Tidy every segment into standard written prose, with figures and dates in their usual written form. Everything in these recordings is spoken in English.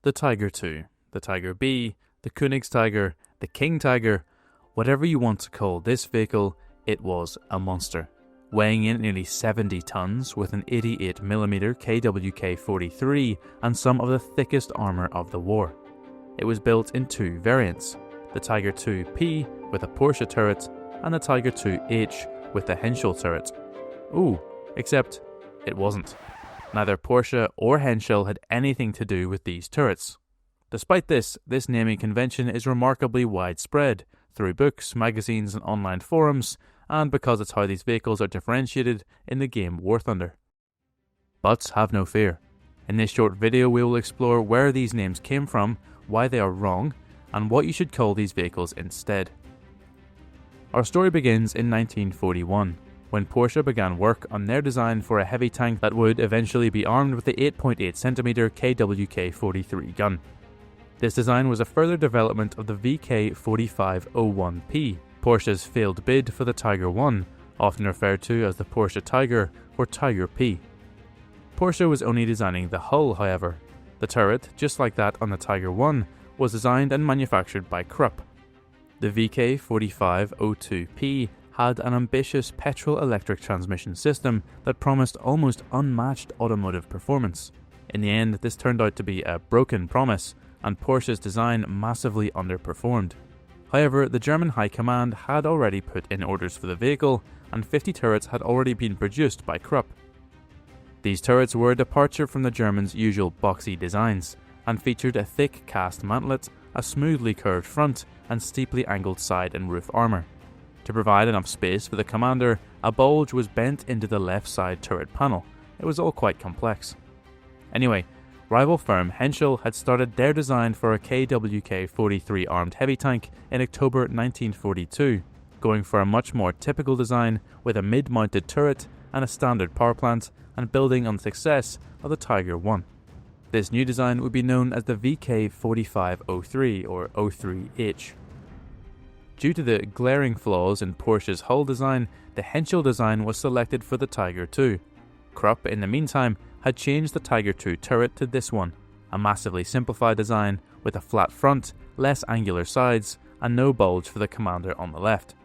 The Tiger II, the Tiger B, the Königstiger, the King Tiger, whatever you want to call this vehicle, it was a monster. Weighing in at nearly 70 tons with an 88mm KWK-43 and some of the thickest armour of the war. It was built in two variants, the Tiger II-P with a Porsche turret and the Tiger II-H with the Henschel turret. Ooh, except it wasn't. Neither Porsche or Henschel had anything to do with these turrets. Despite this naming convention is remarkably widespread through books, magazines and online forums, and because it's how these vehicles are differentiated in the game War Thunder. But have no fear. In this short video we will explore where these names came from, why they are wrong, and what you should call these vehicles instead. Our story begins in 1941, when Porsche began work on their design for a heavy tank that would eventually be armed with the 8.8cm KWK-43 gun. This design was a further development of the VK4501P, Porsche's failed bid for the Tiger I, often referred to as the Porsche Tiger or Tiger P. Porsche was only designing the hull, however. The turret, just like that on the Tiger I, was designed and manufactured by Krupp. The VK4502P had an ambitious petrol-electric transmission system that promised almost unmatched automotive performance. In the end, this turned out to be a broken promise, and Porsche's design massively underperformed. However, the German High Command had already put in orders for the vehicle, and 50 turrets had already been produced by Krupp. These turrets were a departure from the Germans' usual boxy designs, and featured a thick cast mantlet, a smoothly curved front, and steeply angled side and roof armour. To provide enough space for the commander, a bulge was bent into the left side turret panel. It was all quite complex. Anyway, rival firm Henschel had started their design for a KWK-43 armed heavy tank in October 1942, going for a much more typical design with a mid-mounted turret and a standard power plant, and building on the success of the Tiger I. This new design would be known as the VK4503 or 03H. Due to the glaring flaws in Porsche's hull design, the Henschel design was selected for the Tiger II. Krupp, in the meantime, had changed the Tiger II turret to this one, a massively simplified design with a flat front, less angular sides, and no bulge for the commander on the left.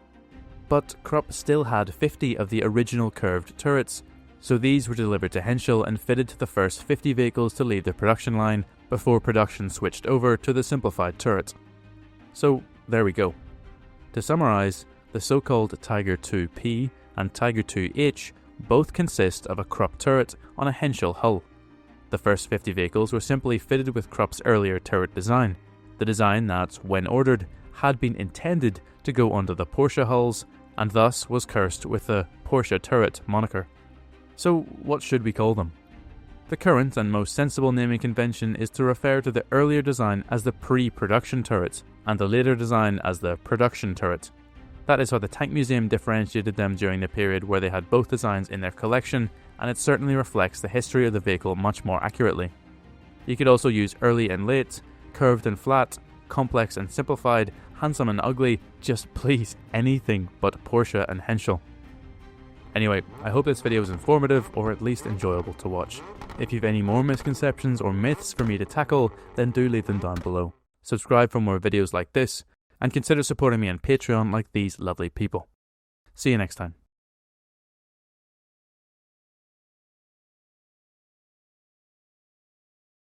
But Krupp still had 50 of the original curved turrets, so these were delivered to Henschel and fitted to the first 50 vehicles to leave the production line before production switched over to the simplified turret. So there we go. To summarise, the so-called Tiger II-P and Tiger II-H both consist of a Krupp turret on a Henschel hull. The first 50 vehicles were simply fitted with Krupp's earlier turret design, the design that, when ordered, had been intended to go under the Porsche hulls and thus was cursed with the Porsche turret moniker. So what should we call them? The current and most sensible naming convention is to refer to the earlier design as the pre-production turret and the later design as the production turret. That is how the Tank Museum differentiated them during the period where they had both designs in their collection, and it certainly reflects the history of the vehicle much more accurately. You could also use early and late, curved and flat, complex and simplified, handsome and ugly, just please anything but Porsche and Henschel. Anyway, I hope this video was informative or at least enjoyable to watch. If you have any more misconceptions or myths for me to tackle, then do leave them down below. Subscribe for more videos like this, and consider supporting me on Patreon like these lovely people. See you next time.